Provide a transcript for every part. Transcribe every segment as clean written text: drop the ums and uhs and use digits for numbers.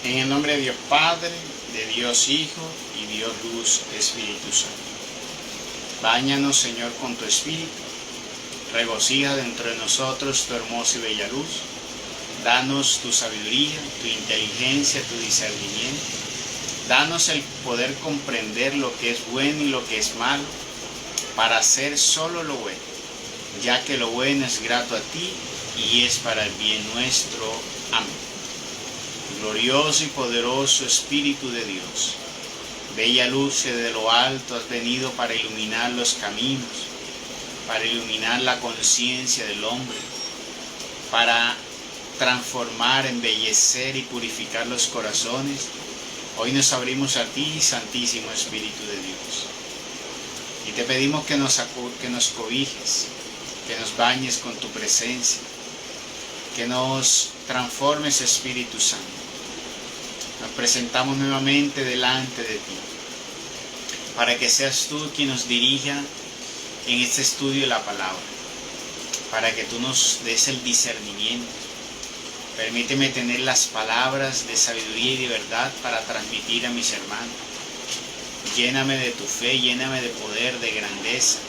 En el nombre de Dios Padre, de Dios Hijo y Dios Luz, Espíritu Santo. Báñanos, Señor, con tu Espíritu. Regocija dentro de nosotros tu hermosa y bella luz. Danos tu sabiduría, tu inteligencia, tu discernimiento. Danos el poder comprender lo que es bueno y lo que es malo, para hacer solo lo bueno, ya que lo bueno es grato a ti y es para el bien nuestro. Amén. Glorioso y poderoso Espíritu de Dios, bella luz que de lo alto has venido para iluminar los caminos, para iluminar la conciencia del hombre, para transformar, embellecer y purificar los corazones. Hoy nos abrimos a ti, Santísimo Espíritu de Dios, y te pedimos que nos cobijes, que nos bañes con tu presencia, que nos transformes, Espíritu Santo. Nos presentamos nuevamente delante de ti, para que seas tú quien nos dirija en este estudio de la palabra, para que tú nos des el discernimiento. Permíteme tener las palabras de sabiduría y de verdad para transmitir a mis hermanos. Lléname de tu fe, lléname de poder, de grandeza,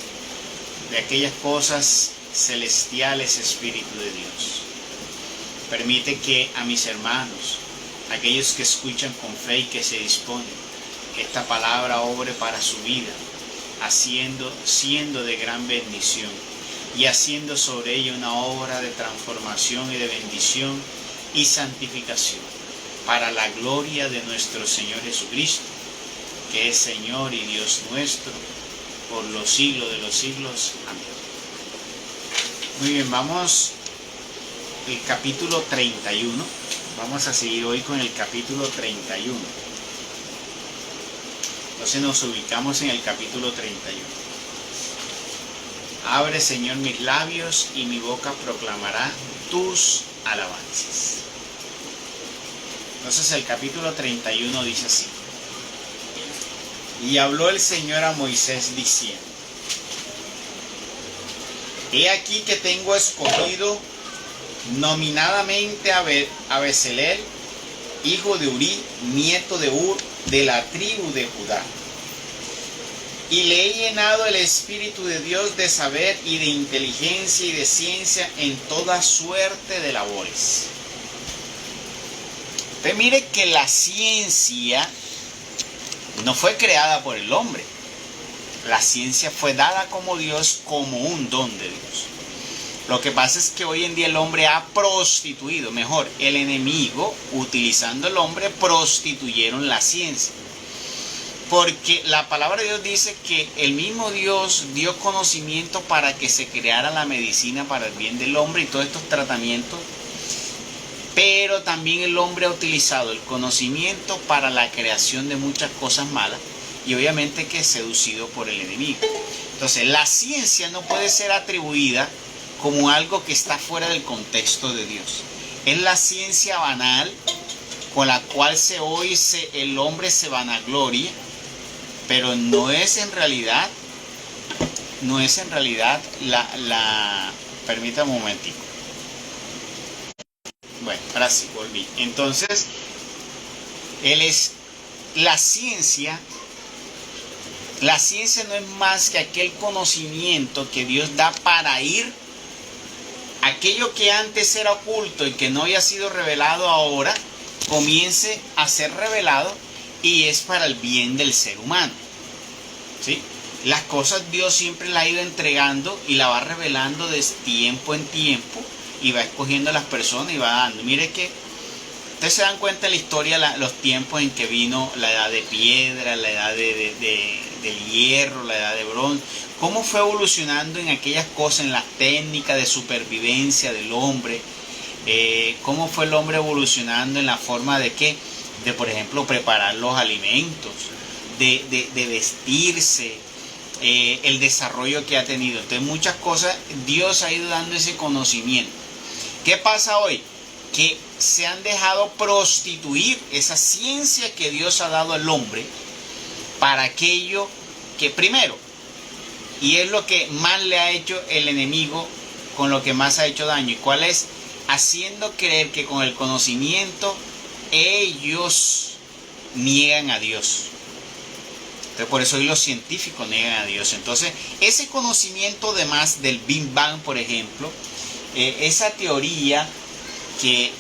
de aquellas cosas celestiales, Espíritu de Dios. Permite que a mis hermanos, aquellos que escuchan con fe y que se disponen, que esta palabra obre para su vida, siendo de gran bendición y haciendo sobre ella una obra de transformación y de bendición y santificación, para la gloria de nuestro Señor Jesucristo, que es Señor y Dios nuestro, por los siglos de los siglos. Amén. Muy bien, vamos al capítulo 31. Vamos a seguir hoy con el capítulo 31. Entonces nos ubicamos en el capítulo 31. Abre, Señor, mis labios y mi boca proclamará tus alabanzas. Entonces el capítulo 31 dice así: Y habló el Señor a Moisés diciendo: He aquí que tengo escogido nominadamente a Bezaleel, hijo de Uri, nieto de Ur, de la tribu de Judá. Y le he llenado el Espíritu de Dios de saber y de inteligencia y de ciencia en toda suerte de labores. Usted mire que la ciencia no fue creada por el hombre. La ciencia fue dada como Dios, como un don de Dios. Lo que pasa es que hoy en día el hombre ha prostituido, mejor, el enemigo, utilizando el hombre, prostituyeron la ciencia. Porque la palabra de Dios dice que el mismo Dios dio conocimiento para que se creara la medicina para el bien del hombre y todos estos tratamientos. Pero también el hombre ha utilizado el conocimiento para la creación de muchas cosas malas y obviamente que es seducido por el enemigo. Entonces la ciencia no puede ser atribuida como algo que está fuera del contexto de Dios. Es la ciencia banal con la cual el hombre se vanagloria, pero no es en realidad permítame un momentico. Bueno, ahora sí, volví. Entonces, la ciencia no es más que aquel conocimiento que Dios da para ir aquello que antes era oculto y que no había sido revelado ahora, comience a ser revelado y es para el bien del ser humano. ¿Sí? Las cosas Dios siempre las ha ido entregando y la va revelando de tiempo en tiempo y va escogiendo a las personas y va dando. Mire que ustedes se dan cuenta de la historia, los tiempos en que vino la edad de piedra, la edad del hierro, la edad de bronce, cómo fue evolucionando en aquellas cosas, en las técnicas de supervivencia del hombre, cómo fue el hombre evolucionando en la forma de por ejemplo, preparar los alimentos, de vestirse, el desarrollo que ha tenido. Entonces muchas cosas Dios ha ido dando ese conocimiento. ¿Qué pasa hoy? Que se han dejado prostituir esa ciencia que Dios ha dado al hombre para aquello que primero, y es lo que más le ha hecho el enemigo, con lo que más ha hecho daño. ¿Y cuál es? Haciendo creer que con el conocimiento ellos niegan a Dios. Entonces, por eso hoy los científicos niegan a Dios. Entonces, ese conocimiento además del Big Bang, por ejemplo, esa teoría que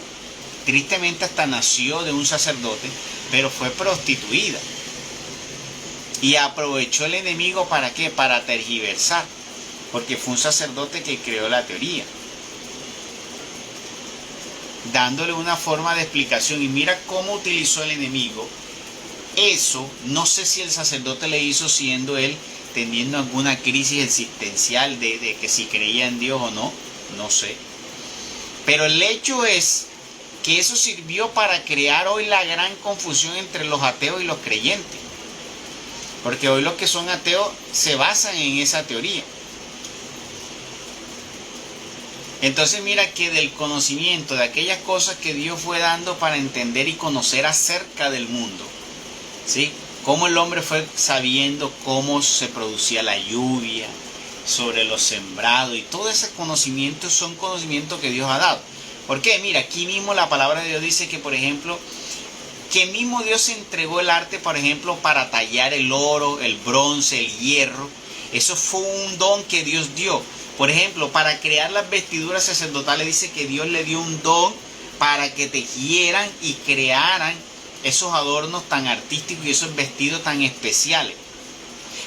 tristemente hasta nació de un sacerdote, pero fue prostituida. Y aprovechó el enemigo ¿para qué? Para tergiversar. Porque fue un sacerdote que creó la teoría, dándole una forma de explicación. Y mira cómo utilizó el enemigo. Eso, no sé si el sacerdote le hizo siendo él teniendo alguna crisis existencial de que si creía en Dios o no, no sé. Pero el hecho es que eso sirvió para crear hoy la gran confusión entre los ateos y los creyentes. Porque hoy los que son ateos se basan en esa teoría. Entonces mira que del conocimiento de aquellas cosas que Dios fue dando para entender y conocer acerca del mundo, ¿sí? Cómo el hombre fue sabiendo cómo se producía la lluvia, sobre los sembrados, y todo ese conocimiento son conocimientos que Dios ha dado. ¿Por qué? Mira, aquí mismo la palabra de Dios dice que, por ejemplo, que mismo Dios entregó el arte, por ejemplo, para tallar el oro, el bronce, el hierro. Eso fue un don que Dios dio. Por ejemplo, para crear las vestiduras sacerdotales dice que Dios le dio un don para que tejieran y crearan esos adornos tan artísticos y esos vestidos tan especiales.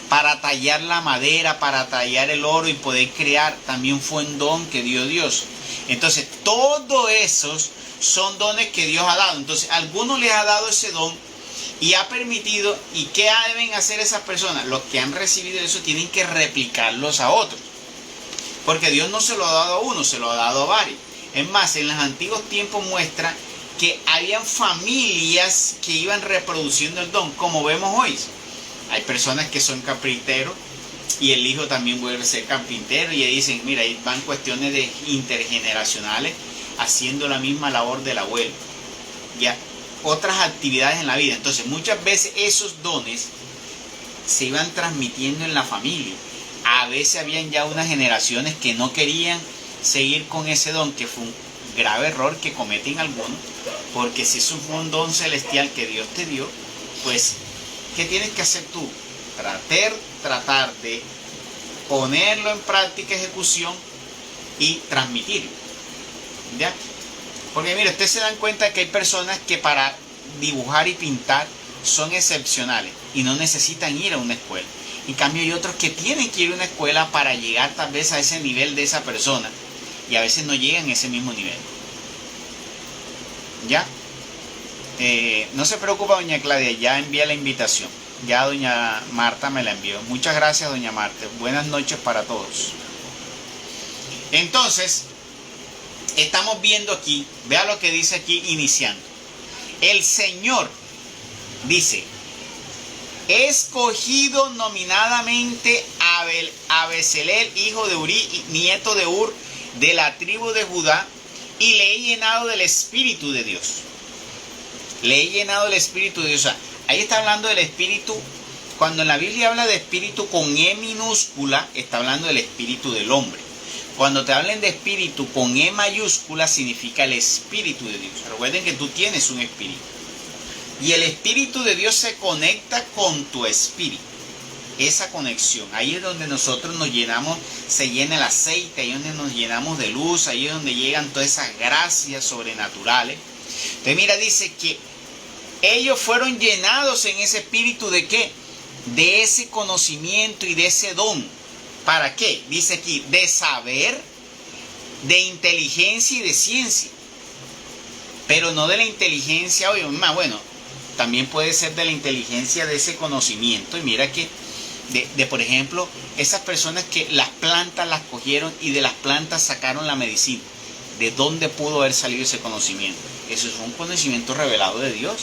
Para tallar la madera, para tallar el oro y poder crear, también fue un don que dio Dios. Entonces, todos esos son dones que Dios ha dado. Entonces, a algunos les ha dado ese don y ha permitido. ¿Y qué deben hacer esas personas? Los que han recibido eso tienen que replicarlos a otros. Porque Dios no se lo ha dado a uno, se lo ha dado a varios. Es más, en los antiguos tiempos muestra que habían familias que iban reproduciendo el don, como vemos hoy. Hay personas que son carpinteros y el hijo también vuelve a ser carpintero y dicen, mira, ahí van cuestiones de intergeneracionales haciendo la misma labor del abuelo. Ya, otras actividades en la vida. Entonces, muchas veces esos dones se iban transmitiendo en la familia. A veces habían ya unas generaciones que no querían seguir con ese don, que fue un grave error que cometen algunos, porque si eso fue un don celestial que Dios te dio, pues, ¿qué tienes que hacer tú? Tratar de ponerlo en práctica, ejecución y transmitirlo. ¿Ya? Porque mire, ustedes se dan cuenta que hay personas que para dibujar y pintar son excepcionales y no necesitan ir a una escuela. En cambio hay otros que tienen que ir a una escuela para llegar tal vez a ese nivel de esa persona y a veces no llegan a ese mismo nivel. ¿Ya? No se preocupa doña Claudia, ya envía la invitación. Ya doña Marta me la envió. Muchas gracias doña Marta. Buenas noches para todos. Entonces, estamos viendo aquí, vea lo que dice aquí iniciando. El Señor dice, he escogido nominadamente a Bezaleel, hijo de Uri, nieto de Ur, de la tribu de Judá, y le he llenado del Espíritu de Dios. Le he llenado del Espíritu de Dios. O sea, ahí está hablando del Espíritu. Cuando en la Biblia habla de Espíritu con E minúscula, está hablando del Espíritu del hombre. Cuando te hablen de Espíritu con E mayúscula, significa el Espíritu de Dios. Recuerden que tú tienes un Espíritu. Y el Espíritu de Dios se conecta con tu Espíritu. Esa conexión, ahí es donde nosotros nos llenamos, se llena el aceite, ahí es donde nos llenamos de luz, ahí es donde llegan todas esas gracias sobrenaturales. Entonces mira, dice que ellos fueron llenados en ese espíritu ¿de qué? De ese conocimiento y de ese don. ¿Para qué? Dice aquí, de saber, de inteligencia y de ciencia. Pero no de la inteligencia, oye, más bueno, también puede ser de la inteligencia de ese conocimiento. Y mira que, por ejemplo, esas personas que las plantas las cogieron y de las plantas sacaron la medicina. ¿De dónde pudo haber salido ese conocimiento? Eso es un conocimiento revelado de Dios.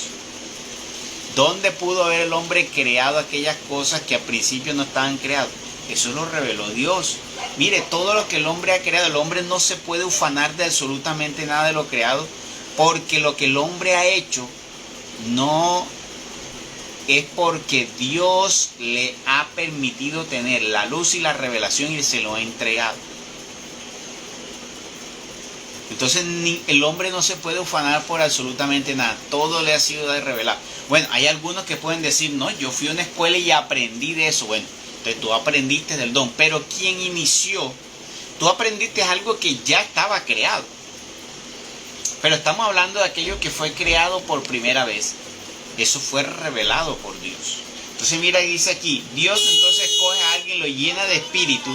¿Dónde pudo haber el hombre creado aquellas cosas que al principio no estaban creadas? Eso lo reveló Dios. Mire, todo lo que el hombre ha creado, el hombre no se puede ufanar de absolutamente nada de lo creado, porque lo que el hombre ha hecho no es porque Dios le ha permitido tener la luz y la revelación y se lo ha entregado. Entonces el hombre no se puede ufanar por absolutamente nada. Todo le ha sido revelado. Bueno, hay algunos que pueden decir, no, yo fui a una escuela y aprendí de eso. Bueno, entonces tú aprendiste del don. Pero ¿quién inició? Tú aprendiste algo que ya estaba creado. Pero estamos hablando de aquello que fue creado por primera vez. Eso fue revelado por Dios. Entonces mira, dice aquí, Dios entonces coge a alguien, lo llena de espíritu,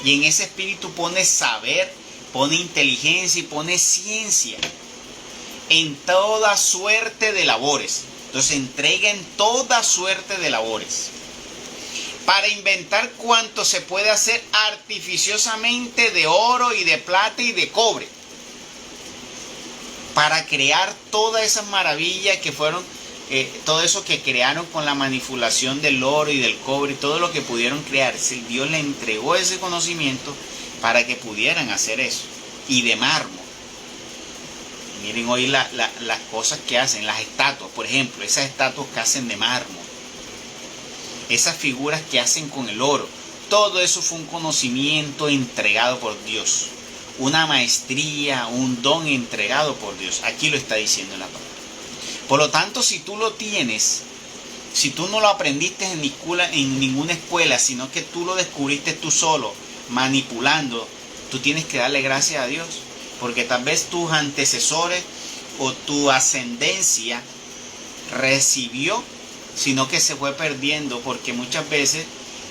y en ese espíritu pone saber, pone inteligencia y pone ciencia en toda suerte de labores. Entonces entrega en toda suerte de labores para inventar cuanto se puede hacer artificiosamente de oro y de plata y de cobre, para crear todas esas maravillas que fueron, todo eso que crearon con la manipulación del oro y del cobre, todo lo que pudieron crear. Dios le entregó ese conocimiento para que pudieran hacer eso. Y de mármol. Miren hoy las cosas que hacen, las estatuas, por ejemplo, esas estatuas que hacen de mármol, esas figuras que hacen con el oro, todo eso fue un conocimiento entregado por Dios, una maestría, un don entregado por Dios. Aquí lo está diciendo la palabra. Por lo tanto, si tú lo tienes, si tú no lo aprendiste en ninguna escuela, sino que tú lo descubriste tú solo, manipulando, tú tienes que darle gracias a Dios. Porque tal vez tus antecesores o tu ascendencia recibió, sino que se fue perdiendo, porque muchas veces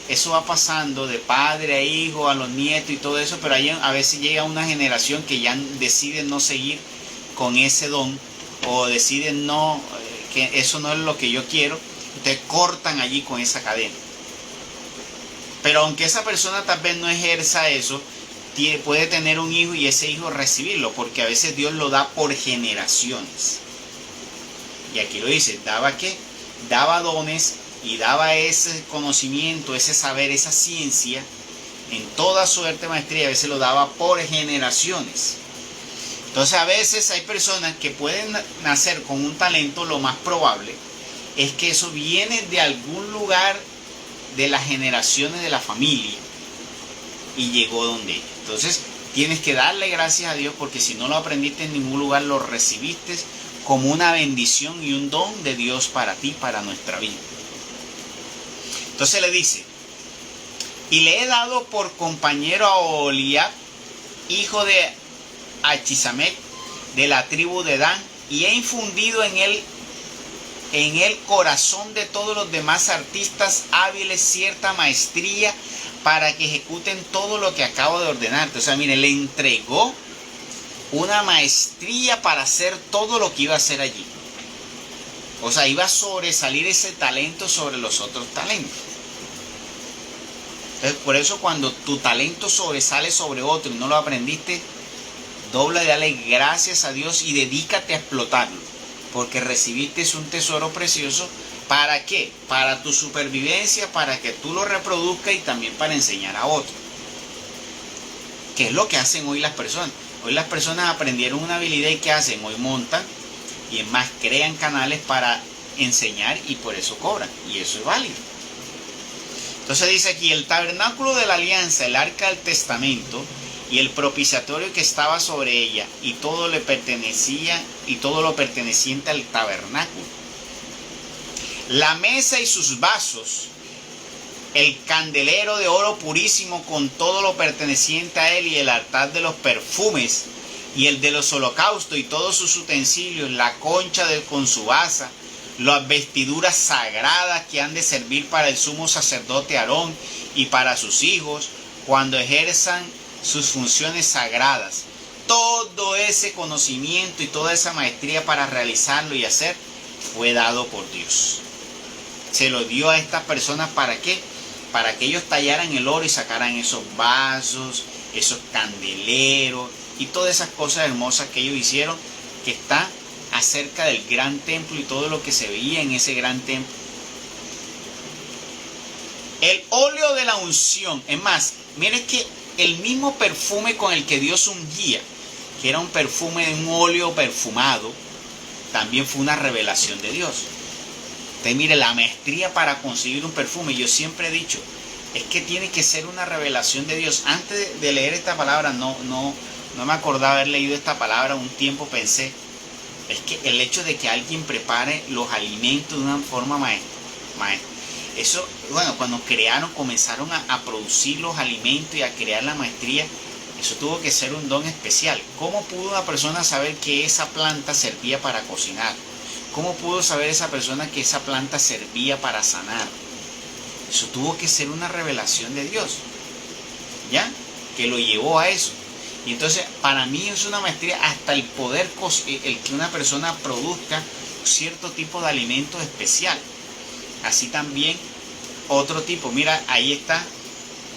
eso va pasando de padre a hijo, a los nietos y todo eso, pero ahí a veces llega una generación que ya decide no seguir con ese don, o deciden no, que eso no es lo que yo quiero, entonces cortan allí con esa cadena. Pero aunque esa persona tal vez no ejerza eso, puede tener un hijo y ese hijo recibirlo, porque a veces Dios lo da por generaciones. Y aquí lo dice, ¿daba qué? Daba dones y daba ese conocimiento, ese saber, esa ciencia, en toda suerte maestría, a veces lo daba por generaciones. Entonces a veces hay personas que pueden nacer con un talento, lo más probable es que eso viene de algún lugar de las generaciones de la familia y llegó donde ella. Entonces tienes que darle gracias a Dios, porque si no lo aprendiste en ningún lugar, lo recibiste como una bendición y un don de Dios para ti, para nuestra vida. Entonces le dice, y le he dado por compañero a Oholiab, hijo de Achisamec, de la tribu de Dan, y he infundido en el corazón de todos los demás artistas hábiles cierta maestría para que ejecuten todo lo que acabo de ordenarte. O sea, mire, le entregó una maestría para hacer todo lo que iba a hacer allí. O sea, iba a sobresalir ese talento sobre los otros talentos. Entonces, por eso cuando tu talento sobresale sobre otro y no lo aprendiste, dobla y dale gracias a Dios y dedícate a explotarlo, porque recibiste un tesoro precioso. ¿Para qué? Para tu supervivencia, para que tú lo reproduzcas y también para enseñar a otros. ¿Qué es lo que hacen hoy las personas? Hoy las personas aprendieron una habilidad y ¿qué hacen? Hoy montan y es más, crean canales para enseñar y por eso cobran. Y eso es válido. Entonces dice aquí, el tabernáculo de la alianza, el arca del testamento y el propiciatorio que estaba sobre ella y todo le pertenecía y todo lo perteneciente al tabernáculo. La mesa y sus vasos, el candelero de oro purísimo con todo lo perteneciente a él y el altar de los perfumes y el de los holocaustos y todos sus utensilios, la concha con su basa, las vestiduras sagradas que han de servir para el sumo sacerdote Aarón y para sus hijos cuando ejerzan sus funciones sagradas. Todo ese conocimiento y toda esa maestría para realizarlo y hacer fue dado por Dios. Se lo dio a estas personas, ¿para qué? Para que ellos tallaran el oro y sacaran esos vasos, esos candeleros y todas esas cosas hermosas que ellos hicieron, que está acerca del gran templo y todo lo que se veía en ese gran templo. El óleo de la unción, es más, mire que el mismo perfume con el que Dios ungía, que era un perfume de un óleo perfumado, también fue una revelación de Dios. Usted mire, la maestría para conseguir un perfume, yo siempre he dicho, es que tiene que ser una revelación de Dios. Antes de leer esta palabra no no me acordaba haber leído esta palabra, un tiempo pensé, es que el hecho de que alguien prepare los alimentos de una forma maestra, eso, bueno, cuando comenzaron a producir los alimentos y a crear la maestría, eso tuvo que ser un don especial. ¿Cómo pudo una persona saber que esa planta servía para cocinar? ¿Cómo pudo saber esa persona que esa planta servía para sanar? Eso tuvo que ser una revelación de Dios, ¿ya? Que lo llevó a eso. Y entonces, para mí es una maestría hasta el poder, el que una persona produzca cierto tipo de alimento especial. Así también otro tipo, mira, ahí está,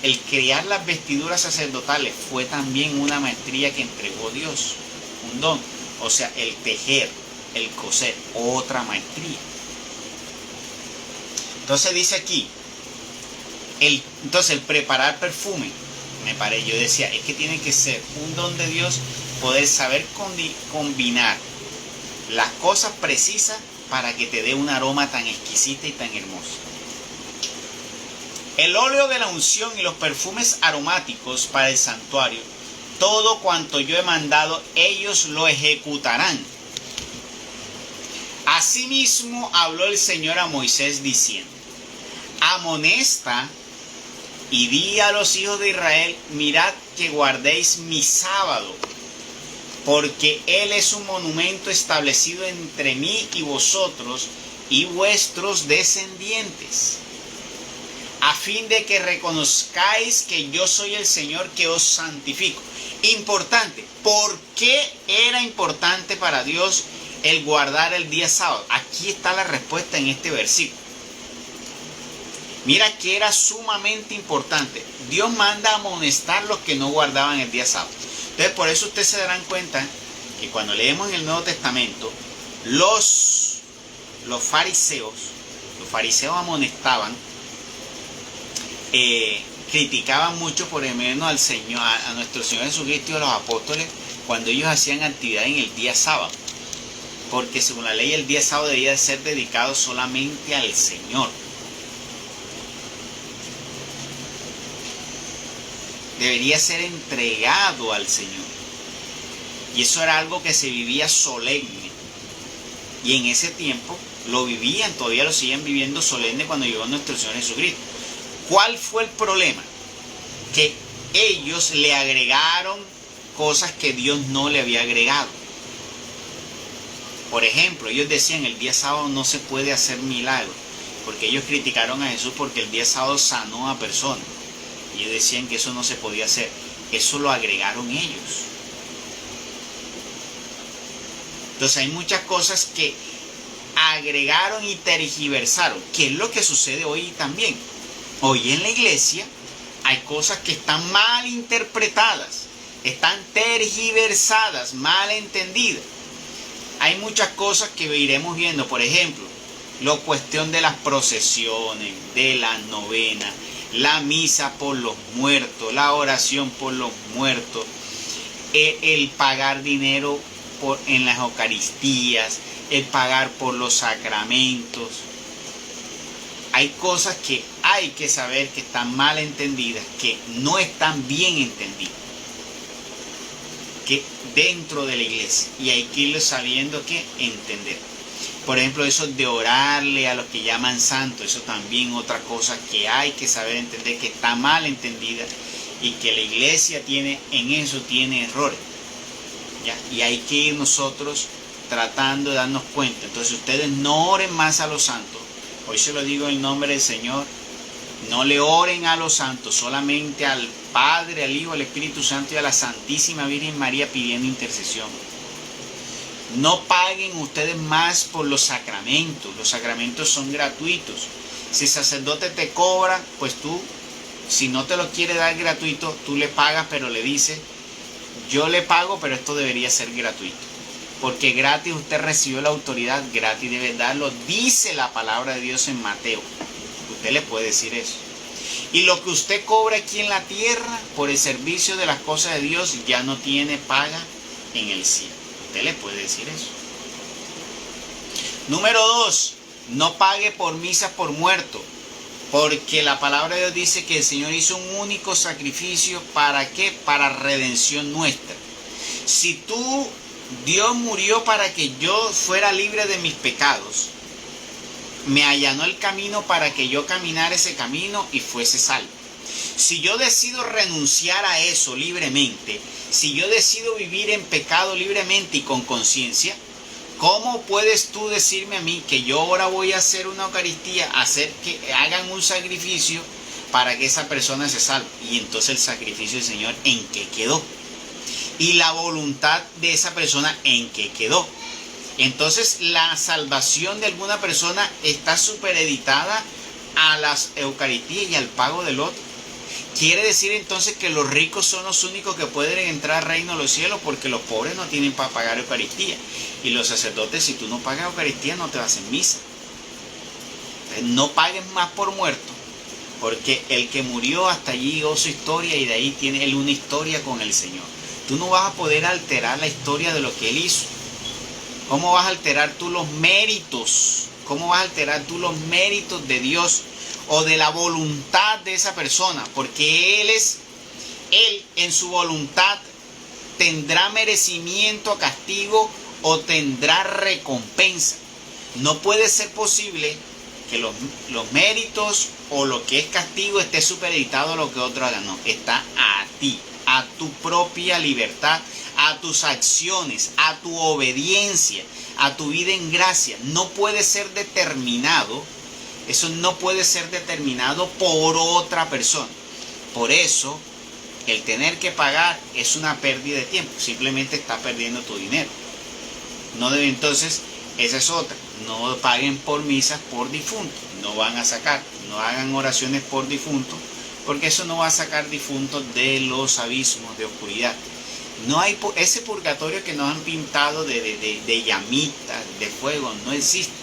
el crear las vestiduras sacerdotales fue también una maestría que entregó Dios, un don. O sea, el tejer, el coser, otra maestría. Entonces dice aquí, el preparar perfume, yo decía, es que tiene que ser un don de Dios poder saber combinar las cosas precisas para que te dé un aroma tan exquisita y tan hermoso. El óleo de la unción y los perfumes aromáticos para el santuario, todo cuanto yo he mandado, ellos lo ejecutarán. Asimismo habló el Señor a Moisés diciendo, amonesta y di a los hijos de Israel, mirad que guardéis mi sábado, porque él es un monumento establecido entre mí y vosotros y vuestros descendientes, a fin de que reconozcáis que yo soy el Señor que os santifico. Importante, ¿por qué era importante para Dios el guardar el día sábado? Aquí está la respuesta en este versículo. Mira que era sumamente importante. Dios manda a amonestar los que no guardaban el día sábado. Entonces, por eso ustedes se darán cuenta que cuando leemos en el Nuevo Testamento, los fariseos amonestaban, criticaban mucho por el menos al Señor, a nuestro Señor Jesucristo y a los apóstoles cuando ellos hacían actividad en el día sábado. Porque según la ley el día sábado debía de ser dedicado solamente al Señor. Debería ser entregado al Señor. Y eso era algo que se vivía solemne. Y en ese tiempo lo vivían, todavía lo siguen viviendo solemne cuando llegó nuestro Señor Jesucristo. ¿Cuál fue el problema? Que ellos le agregaron cosas que Dios no le había agregado. Por ejemplo, ellos decían el día sábado no se puede hacer milagros, porque ellos criticaron a Jesús porque el día sábado sanó a personas. Y ellos decían que eso no se podía hacer. Eso lo agregaron ellos. Entonces hay muchas cosas que agregaron y tergiversaron, que es lo que sucede hoy también. Hoy en la iglesia hay cosas que están mal interpretadas, están tergiversadas, mal entendidas. Hay muchas cosas que iremos viendo, por ejemplo, la cuestión de las procesiones, de la novena, la misa por los muertos, la oración por los muertos, el pagar dinero en las Eucaristías, el pagar por los sacramentos. Hay cosas que hay que saber que están mal entendidas, que no están bien entendidas, que dentro de la iglesia, y hay que irlo sabiendo que entender. Por ejemplo, eso de orarle a los que llaman santos, eso también otra cosa que hay que saber entender, que está mal entendida y que la iglesia tiene errores, ¿ya? Y hay que ir nosotros tratando de darnos cuenta. Entonces ustedes no oren más a los santos. Hoy se lo digo en el nombre del Señor. No le oren a los santos, solamente al Padre, al Hijo, al Espíritu Santo y a la Santísima Virgen María pidiendo intercesión. No paguen ustedes más por los sacramentos. Los sacramentos son gratuitos. Si el sacerdote te cobra, pues tú, si no te lo quiere dar gratuito, tú le pagas, pero le dices, yo le pago, pero esto debería ser gratuito. Porque gratis usted recibió la autoridad, gratis debe darlo. Dice la palabra de Dios en Mateo. Usted le puede decir eso. Y lo que usted cobra aquí en la tierra por el servicio de las cosas de Dios ya no tiene paga en el cielo. Usted le puede decir eso. Número 2. No pague por misas por muerto. Porque la palabra de Dios dice que el Señor hizo un único sacrificio. ¿Para qué? Para redención nuestra. Si Dios murió para que yo fuera libre de mis pecados, me allanó el camino para que yo caminara ese camino y fuese salvo. Si yo decido renunciar a eso libremente, si yo decido vivir en pecado libremente y con conciencia, ¿cómo puedes tú decirme a mí que yo ahora voy a hacer una Eucaristía, hacer que hagan un sacrificio para que esa persona se salve? Y entonces el sacrificio del Señor, ¿en qué quedó? Y la voluntad de esa persona, ¿en qué quedó? Entonces la salvación de alguna persona está supereditada a las Eucaristías y al pago del otro. Quiere decir entonces que los ricos son los únicos que pueden entrar al reino de los cielos, porque los pobres no tienen para pagar Eucaristía. Y los sacerdotes, si tú no pagas Eucaristía, no te vas en misa. Entonces, no pagues más por muerto, porque el que murió hasta allí llegó su historia y de ahí tiene él una historia con el Señor. Tú no vas a poder alterar la historia de lo que él hizo. ¿Cómo vas a alterar tú los méritos? ¿Cómo vas a alterar tú los méritos de Dios o de la voluntad de esa persona? Porque Él en su voluntad tendrá merecimiento, castigo o tendrá recompensa. No puede ser posible que los méritos o lo que es castigo esté supereditado a lo que otro haga. No, está a ti, a tu propia libertad, a tus acciones, a tu obediencia, a tu vida en gracia. No puede ser determinado, eso no puede ser determinado por otra persona. Por eso, el tener que pagar es una pérdida de tiempo, simplemente estás perdiendo tu dinero. No debe, entonces, esa es otra. No paguen por misas por difunto, no van a sacar, no hagan oraciones por difunto, porque eso no va a sacar difuntos de los abismos de oscuridad. No hay ese purgatorio que nos han pintado de llamitas, de fuego, no existe.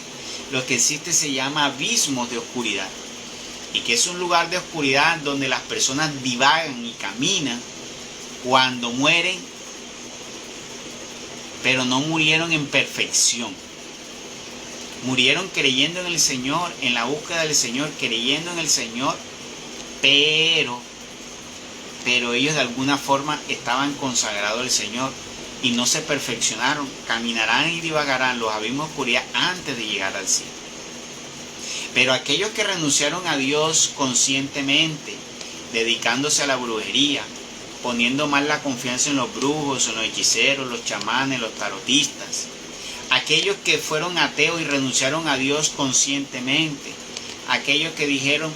Lo que existe se llama abismos de oscuridad, y que es un lugar de oscuridad donde las personas divagan y caminan cuando mueren, pero no murieron en perfección. Murieron creyendo en el Señor, en la búsqueda del Señor, creyendo en el Señor, pero ellos de alguna forma estaban consagrados al Señor y no se perfeccionaron. Caminarán y divagarán los abismos de oscuridad antes de llegar al cielo. Pero aquellos que renunciaron a Dios conscientemente, dedicándose a la brujería, poniendo más la confianza en los brujos, en los hechiceros, los chamanes, los tarotistas, aquellos que fueron ateos y renunciaron a Dios conscientemente, aquellos que dijeron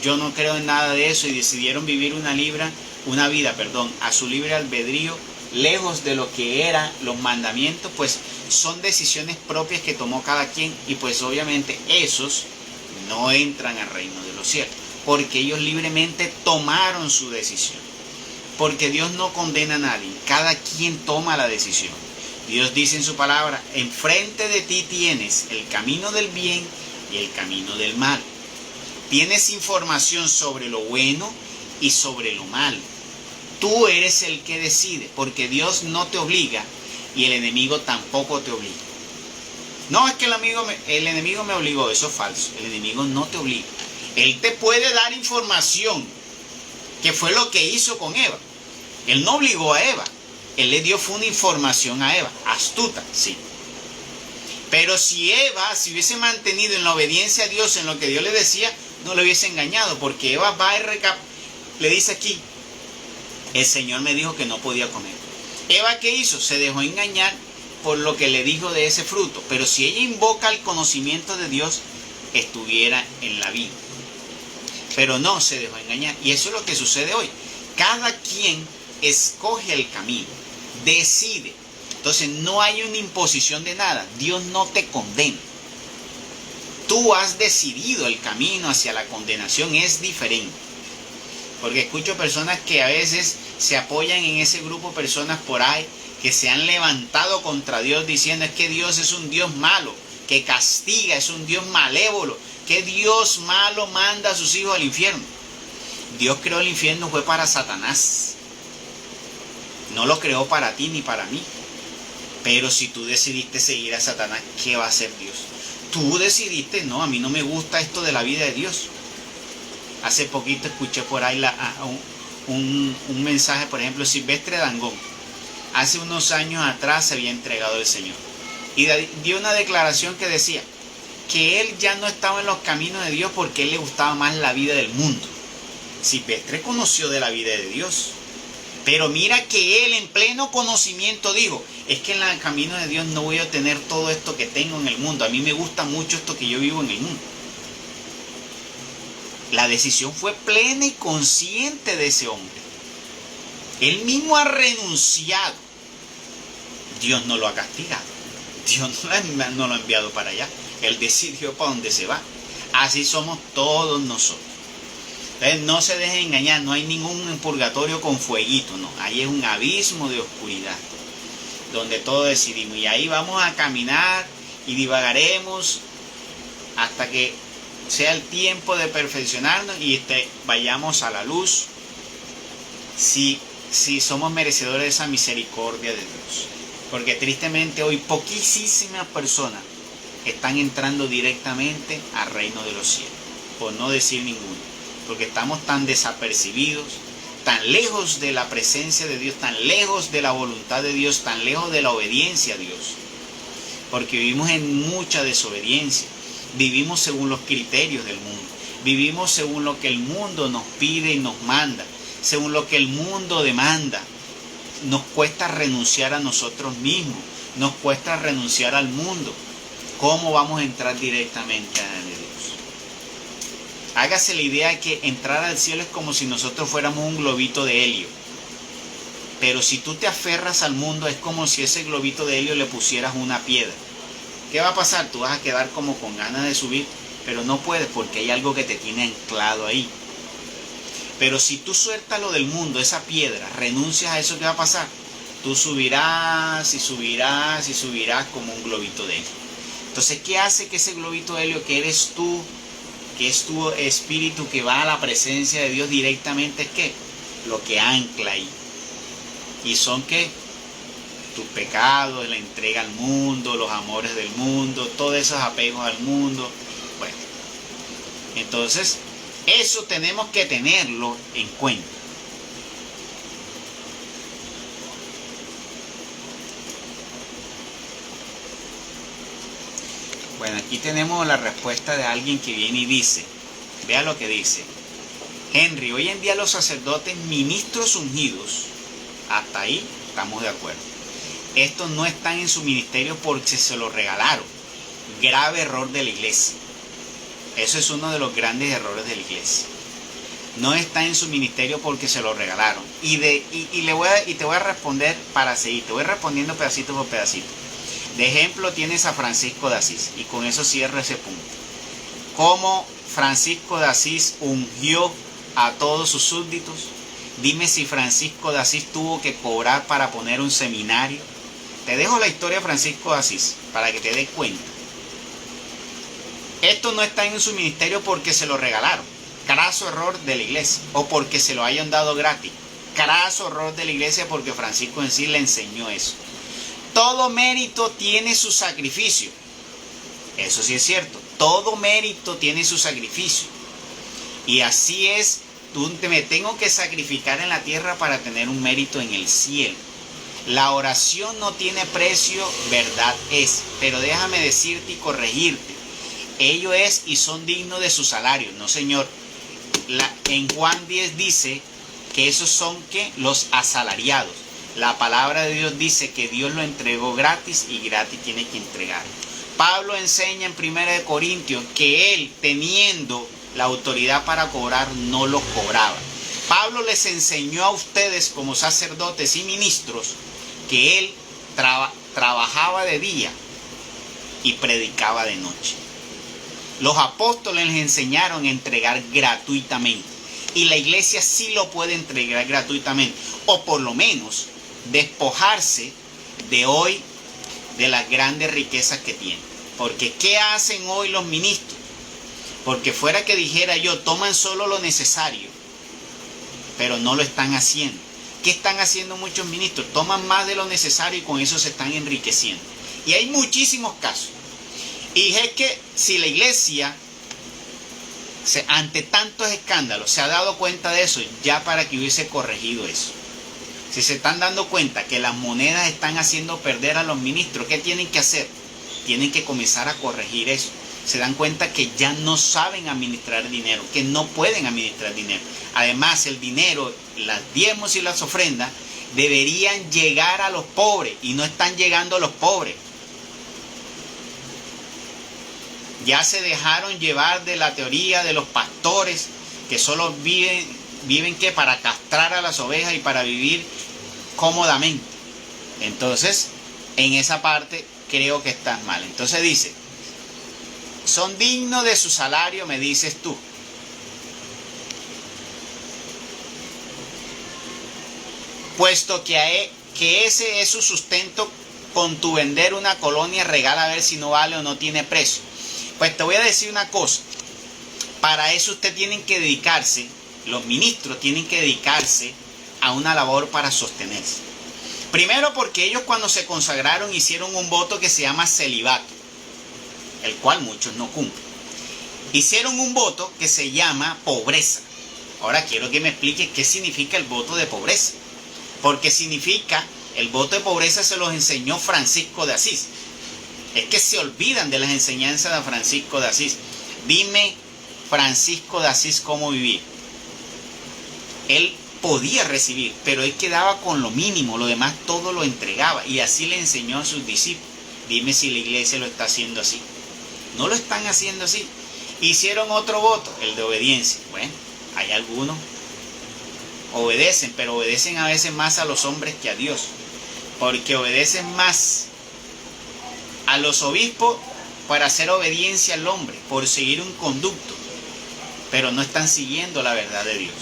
yo no creo en nada de eso y decidieron vivir una vida a su libre albedrío, lejos de lo que eran los mandamientos, pues son decisiones propias que tomó cada quien, y pues obviamente esos no entran al reino de los cielos, porque ellos libremente tomaron su decisión. Porque Dios no condena a nadie, cada quien toma la decisión. Dios dice en su palabra, enfrente de ti tienes el camino del bien y el camino del mal. Tienes información sobre lo bueno y sobre lo malo. Tú eres el que decide, porque Dios no te obliga y el enemigo tampoco te obliga. No, es que el enemigo me obligó, eso es falso. El enemigo no te obliga. Él te puede dar información, que fue lo que hizo con Eva. Él no obligó a Eva, él le dio una información a Eva, astuta, sí. Pero si Eva se hubiese mantenido en la obediencia a Dios, en lo que Dios le decía, no le hubiese engañado, porque Eva va y le dice aquí, el Señor me dijo que no podía comer. Eva, ¿qué hizo? Se dejó engañar por lo que le dijo de ese fruto. Pero si ella invoca el conocimiento de Dios, estuviera en la vida. Pero no se dejó engañar. Y eso es lo que sucede hoy. Cada quien escoge el camino, decide. Entonces no hay una imposición de nada. Dios no te condena. Tú has decidido el camino hacia la condenación, es diferente. Porque escucho personas que a veces se apoyan en ese grupo, personas por ahí que se han levantado contra Dios diciendo es que Dios es un Dios malo, que castiga, es un Dios malévolo, que Dios malo manda a sus hijos al infierno. Dios creó el infierno fue para Satanás. No lo creó para ti ni para mí. Pero si tú decidiste seguir a Satanás, ¿qué va a hacer Dios? Tú decidiste, no, a mí no me gusta esto de la vida de Dios. Hace poquito escuché por ahí un mensaje, por ejemplo, Silvestre Dangond. hace unos años atrás se había entregado al Señor. Y dio una declaración que decía que él ya no estaba en los caminos de Dios porque a él le gustaba más la vida del mundo. Silvestre conoció de la vida de Dios. Pero mira que él en pleno conocimiento dijo, es que en el camino de Dios no voy a tener todo esto que tengo en el mundo. A mí me gusta mucho esto que yo vivo en el mundo. La decisión fue plena y consciente de ese hombre. Él mismo ha renunciado. Dios no lo ha castigado. Dios no lo ha enviado para allá. Él decidió para dónde se va. Así somos todos nosotros. Entonces no se dejen engañar, no hay ningún purgatorio con fueguito, no. Ahí es un abismo de oscuridad, donde todos decidimos. Y ahí vamos a caminar y divagaremos hasta que sea el tiempo de perfeccionarnos y vayamos a la luz, si somos merecedores de esa misericordia de Dios. Porque tristemente hoy poquísimas personas están entrando directamente al reino de los cielos, por no decir ninguno. Porque estamos tan desapercibidos, tan lejos de la presencia de Dios, tan lejos de la voluntad de Dios, tan lejos de la obediencia a Dios. Porque vivimos en mucha desobediencia, vivimos según los criterios del mundo, vivimos según lo que el mundo nos pide y nos manda, según lo que el mundo demanda. Nos cuesta renunciar a nosotros mismos, nos cuesta renunciar al mundo. ¿Cómo vamos a entrar directamente a Dios? Hágase la idea de que entrar al cielo es como si nosotros fuéramos un globito de helio. Pero si tú te aferras al mundo, es como si ese globito de helio le pusieras una piedra. ¿Qué va a pasar? Tú vas a quedar como con ganas de subir, pero no puedes porque hay algo que te tiene anclado ahí. Pero si tú sueltas lo del mundo, esa piedra, renuncias a eso, ¿qué va a pasar? Tú subirás y subirás y subirás como un globito de helio. Entonces, ¿qué hace que ese globito de helio, que eres tú, que es tu espíritu que va a la presencia de Dios directamente, es qué? Lo que ancla ahí. Y son qué? Tus pecados, la entrega al mundo, los amores del mundo, todos esos apegos al mundo. Bueno, entonces eso tenemos que tenerlo en cuenta. Bueno, aquí tenemos la respuesta de alguien que viene y dice, vea lo que dice: Henry, hoy en día los sacerdotes ministros ungidos, hasta ahí estamos de acuerdo, estos no están en su ministerio porque se lo regalaron. Grave error de la iglesia. Eso es uno de los grandes errores de la iglesia. No está en su ministerio porque se lo regalaron. Y te voy a responder para seguir. Te voy respondiendo pedacito por pedacito. De ejemplo tienes a Francisco de Asís. Y con eso cierro ese punto. ¿Cómo Francisco de Asís ungió a todos sus súbditos? Dime si Francisco de Asís tuvo que cobrar para poner un seminario. Te dejo la historia de Francisco de Asís para que te des cuenta. Esto no está en su ministerio porque se lo regalaron. Craso error de la iglesia. O porque se lo hayan dado gratis. Craso error de la iglesia porque Francisco en sí le enseñó eso. Todo mérito tiene su sacrificio. Eso sí es cierto. Todo mérito tiene su sacrificio. Y así es. Me tengo que sacrificar en la tierra para tener un mérito en el cielo. La oración no tiene precio, verdad es. Pero déjame decirte y corregirte. Ello es y son dignos de su salario. No, señor. En Juan 10 dice que esos son ¿qué? Los asalariados. La palabra de Dios dice que Dios lo entregó gratis y gratis tiene que entregar. Pablo enseña en 1 Corintios que él, teniendo la autoridad para cobrar, no los cobraba. Pablo les enseñó a ustedes como sacerdotes y ministros que él trabajaba de día y predicaba de noche. Los apóstoles les enseñaron a entregar gratuitamente. Y la iglesia sí lo puede entregar gratuitamente. O por lo menos despojarse de hoy de las grandes riquezas que tienen. Porque ¿qué hacen hoy los ministros? Porque fuera que dijera yo, toman solo lo necesario, pero no lo están haciendo. ¿Qué están haciendo muchos ministros? Toman más de lo necesario y con eso se están enriqueciendo. Y hay muchísimos casos. Y es que si la iglesia, ante tantos escándalos, se ha dado cuenta de eso, ya para que hubiese corregido eso. Si se están dando cuenta que las monedas están haciendo perder a los ministros, ¿qué tienen que hacer? Tienen que comenzar a corregir eso. Se dan cuenta que ya no saben administrar dinero, que no pueden administrar dinero. Además, el dinero, las diezmos y las ofrendas deberían llegar a los pobres y no están llegando a los pobres. Ya se dejaron llevar de la teoría de los pastores que solo viven ¿qué? Para castrar a las ovejas y para vivir cómodamente. Entonces, en esa parte creo que estás mal. Entonces dice, son dignos de su salario, me dices tú. Puesto que ese es su sustento, con tu vender una colonia regala a ver si no vale o no tiene precio. Pues te voy a decir una cosa. Para eso usted tienen que dedicarse, los ministros tienen que dedicarse a una labor para sostenerse. Primero porque ellos cuando se consagraron hicieron un voto que se llama celibato, el cual muchos no cumplen. Hicieron un voto que se llama pobreza. Ahora quiero que me explique qué significa el voto de pobreza. Porque significa, el voto de pobreza se los enseñó Francisco de Asís. Es que se olvidan de las enseñanzas de Francisco de Asís. Dime, Francisco de Asís, cómo vivir. Él podía recibir, pero él quedaba con lo mínimo, lo demás todo lo entregaba. Y así le enseñó a sus discípulos. Dime si la iglesia lo está haciendo así. No lo están haciendo así. Hicieron otro voto, el de obediencia. Bueno, hay algunos obedecen, pero obedecen a veces más a los hombres que a Dios. Porque obedecen más a los obispos para hacer obediencia al hombre, por seguir un conducto, pero no están siguiendo la verdad de Dios.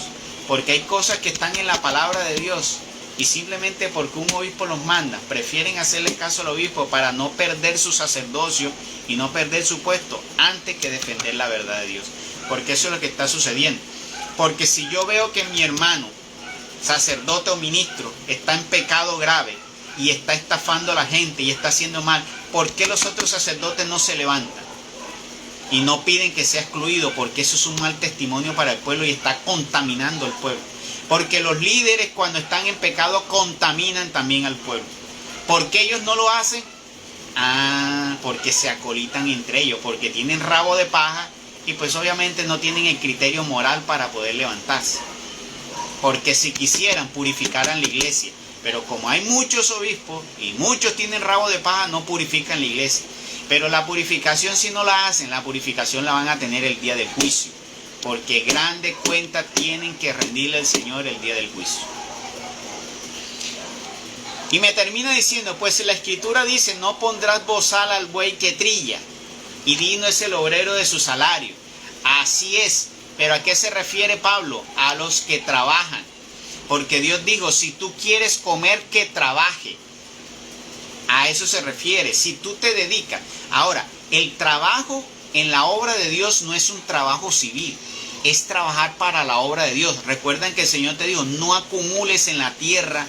Porque hay cosas que están en la palabra de Dios y simplemente porque un obispo los manda, prefieren hacerle caso al obispo para no perder su sacerdocio y no perder su puesto antes que defender la verdad de Dios. Porque eso es lo que está sucediendo. Porque si yo veo que mi hermano, sacerdote o ministro, está en pecado grave y está estafando a la gente y está haciendo mal, ¿por qué los otros sacerdotes no se levantan y no piden que sea excluido? Porque eso es un mal testimonio para el pueblo y está contaminando al pueblo. Porque los líderes cuando están en pecado contaminan también al pueblo. ¿Por qué ellos no lo hacen? Porque se acolitan entre ellos, porque tienen rabo de paja y pues obviamente no tienen el criterio moral para poder levantarse. Porque si quisieran purificaran la iglesia, pero como hay muchos obispos y muchos tienen rabo de paja, no purifican la iglesia. Pero la purificación, si no la hacen, la purificación la van a tener el día del juicio. Porque grande cuenta tienen que rendirle al Señor el día del juicio. Y me termina diciendo, pues la escritura dice, no pondrás bozal al buey que trilla, y digno es el obrero de su salario. Así es, pero ¿a qué se refiere Pablo? A los que trabajan. Porque Dios dijo, si tú quieres comer, que trabaje. A eso se refiere, si tú te dedicas. Ahora, el trabajo en la obra de Dios no es un trabajo civil, es trabajar para la obra de Dios. Recuerdan que el Señor te dijo, no acumules en la tierra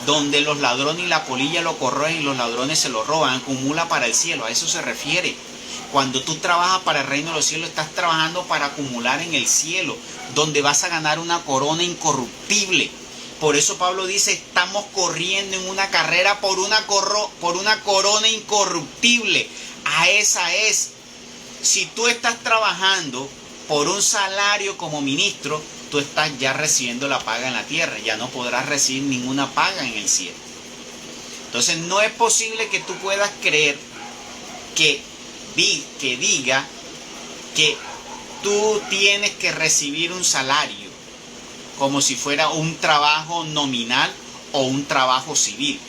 donde los ladrones y la polilla lo corroen y los ladrones se lo roban, acumula para el cielo. A eso se refiere. Cuando tú trabajas para el reino de los cielos, estás trabajando para acumular en el cielo, donde vas a ganar una corona incorruptible. Por eso Pablo dice, estamos corriendo en una carrera por una corona incorruptible. A esa es. Si tú estás trabajando por un salario como ministro, tú estás ya recibiendo la paga en la tierra. Ya no podrás recibir ninguna paga en el cielo. Entonces no es posible que tú puedas creer que diga que tú tienes que recibir un salario como si fuera un trabajo nominal o un trabajo civil.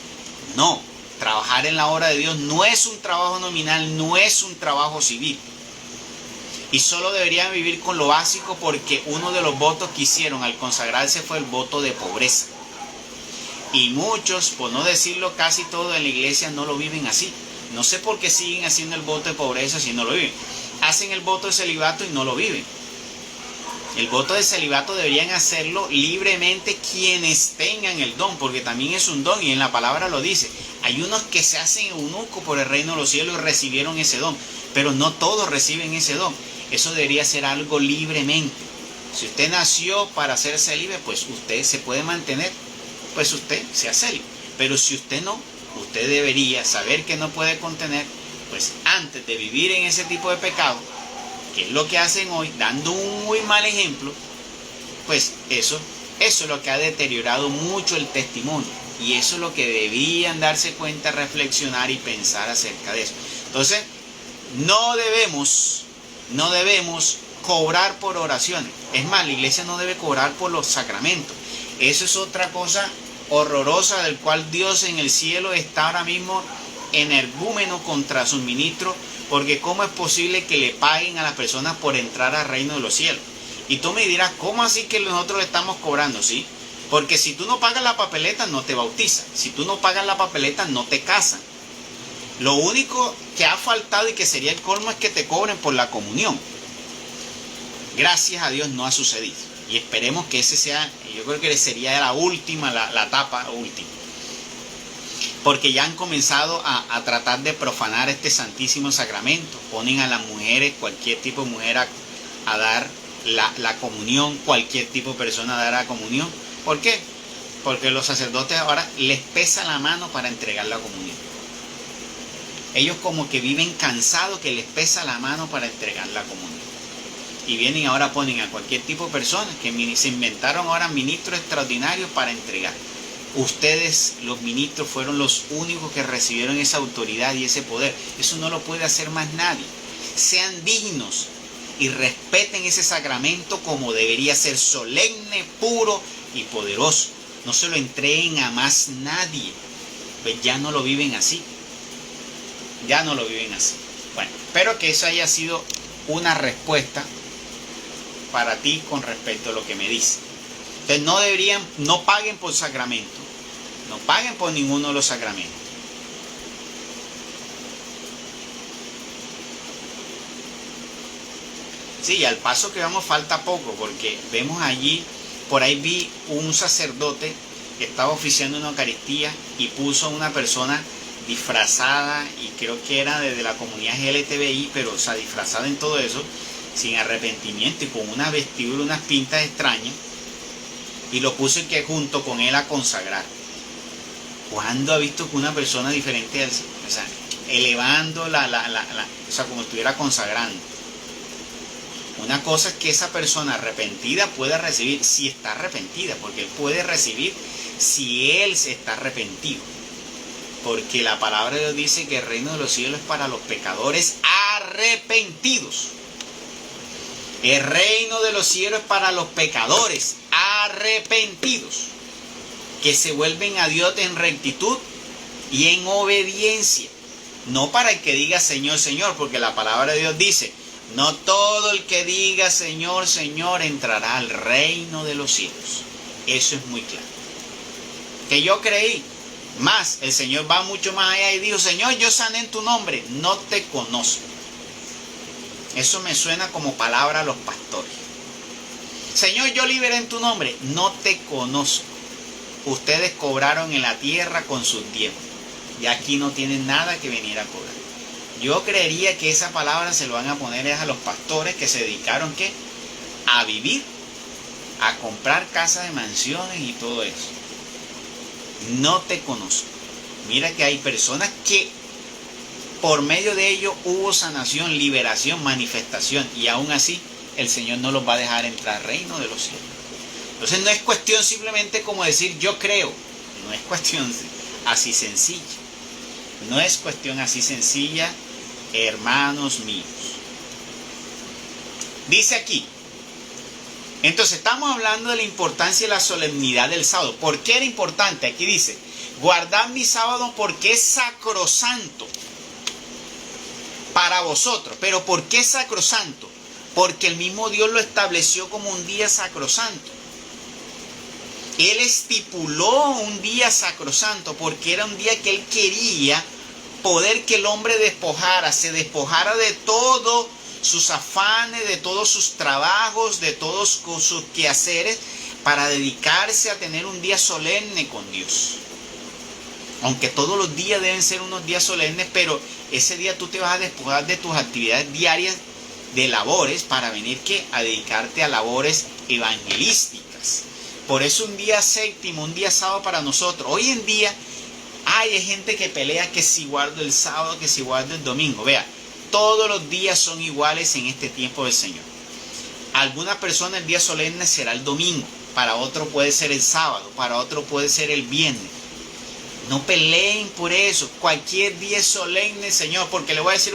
No, trabajar en la obra de Dios no es un trabajo nominal, no es un trabajo civil. Y solo deberían vivir con lo básico, porque uno de los votos que hicieron al consagrarse fue el voto de pobreza. Y muchos, por no decirlo casi todo en la iglesia, no lo viven así. No sé por qué siguen haciendo el voto de pobreza si no lo viven. Hacen el voto de celibato y no lo viven. El voto de celibato deberían hacerlo libremente quienes tengan el don, porque también es un don y en la palabra lo dice. Hay unos que se hacen eunucos por el reino de los cielos y recibieron ese don, pero no todos reciben ese don. Eso debería ser algo libremente. Si usted nació para hacerse libre, pues usted se puede mantener pues usted sea célibe. Pero si usted no, usted debería saber que no puede contener, pues antes de vivir en ese tipo de pecado, que es lo que hacen hoy, dando un muy mal ejemplo, pues eso es lo que ha deteriorado mucho el testimonio. Y eso es lo que debían darse cuenta, reflexionar y pensar acerca de eso. Entonces, no debemos cobrar por oraciones. Es más, la iglesia no debe cobrar por los sacramentos. Eso es otra cosa horrorosa del cual Dios en el cielo está ahora mismo energúmeno contra sus ministros, porque ¿cómo es posible que le paguen a las personas por entrar al reino de los cielos? Y tú me dirás, ¿cómo así que nosotros le estamos cobrando? ¿Sí? Porque si tú no pagas la papeleta, no te bautizan. Si tú no pagas la papeleta, no te casan. Lo único que ha faltado y que sería el colmo es que te cobren por la comunión. Gracias a Dios no ha sucedido. Y esperemos que ese sea, yo creo que sería la última, la etapa última. Porque ya han comenzado a tratar de profanar este santísimo sacramento. Ponen a las mujeres, cualquier tipo de mujer, a dar la comunión, cualquier tipo de persona a dar la comunión. ¿Por qué? Porque los sacerdotes ahora les pesa la mano para entregar la comunión. Ellos como que viven cansados que les pesa la mano para entregar la comunión. Y vienen ahora, ponen a cualquier tipo de persona, que se inventaron ahora ministros extraordinarios para entregar. Ustedes, los ministros, fueron los únicos que recibieron esa autoridad y ese poder. Eso no lo puede hacer más nadie. Sean dignos y respeten ese sacramento como debería ser, solemne, puro y poderoso. No se lo entreguen a más nadie. Pues ya no lo viven así. Ya no lo viven así. Bueno, espero que eso haya sido una respuesta para ti con respecto a lo que me dice. Entonces no paguen por sacramento. No paguen por ninguno de los sacramentos. Sí, al paso que vamos falta poco, porque vemos allí, por ahí vi un sacerdote que estaba oficiando una Eucaristía y puso a una persona disfrazada, y creo que era desde la comunidad LGTBI, pero o sea, disfrazada en todo eso, sin arrepentimiento y con una vestidura, unas pintas extrañas, y lo puso que junto con él a consagrar. ¿Cuándo ha visto que una persona diferente, o sea, elevando o sea, como estuviera consagrando? Una cosa es que esa persona arrepentida pueda recibir, si está arrepentida, porque él puede recibir si él se está arrepentido. Porque la palabra de Dios dice que el reino de los cielos es para los pecadores arrepentidos. El reino de los cielos es para los pecadores arrepentidos, que se vuelven a Dios en rectitud y en obediencia. No para el que diga Señor, Señor, porque la palabra de Dios dice, no todo el que diga Señor, Señor entrará al reino de los cielos. Eso es muy claro. Que yo creí. Más, el Señor va mucho más allá y dijo, Señor, yo sané en tu nombre, no te conozco. Eso me suena como palabra a los pastores. Señor, yo liberé en tu nombre, no te conozco. Ustedes cobraron en la tierra con sus diezmos. Y aquí no tienen nada que venir a cobrar. Yo creería que esa palabra se lo van a poner a los pastores que se dedicaron ¿qué? A vivir, a comprar casas de mansiones y todo eso. No te conozco. Mira que hay personas que por medio de ello hubo sanación, liberación, manifestación, y aún así el Señor no los va a dejar entrar al reino de los cielos. Entonces no es cuestión simplemente como decir yo creo. No es cuestión así sencilla. No es cuestión así sencilla, hermanos míos. Dice aquí, entonces estamos hablando de la importancia y la solemnidad del sábado. ¿Por qué era importante? Aquí dice, guardad mi sábado porque es sacrosanto para vosotros. ¿Pero por qué es sacrosanto? Porque el mismo Dios lo estableció como un día sacrosanto. Él estipuló un día sacrosanto porque era un día que Él quería poder que el hombre se despojara de todos sus afanes, de todos sus trabajos, de todos sus quehaceres, para dedicarse a tener un día solemne con Dios. Aunque todos los días deben ser unos días solemnes, pero ese día tú te vas a despojar de tus actividades diarias de labores para venir a dedicarte a labores evangelísticas. Por eso un día séptimo, un día sábado para nosotros. Hoy en día hay gente que pelea que si guardo el sábado, que si guardo el domingo. Vea, todos los días son iguales en este tiempo del Señor. Alguna persona el día solemne será el domingo, para otro puede ser el sábado, para otro puede ser el viernes. No peleen por eso. Cualquier día es solemne, Señor, porque le voy a decir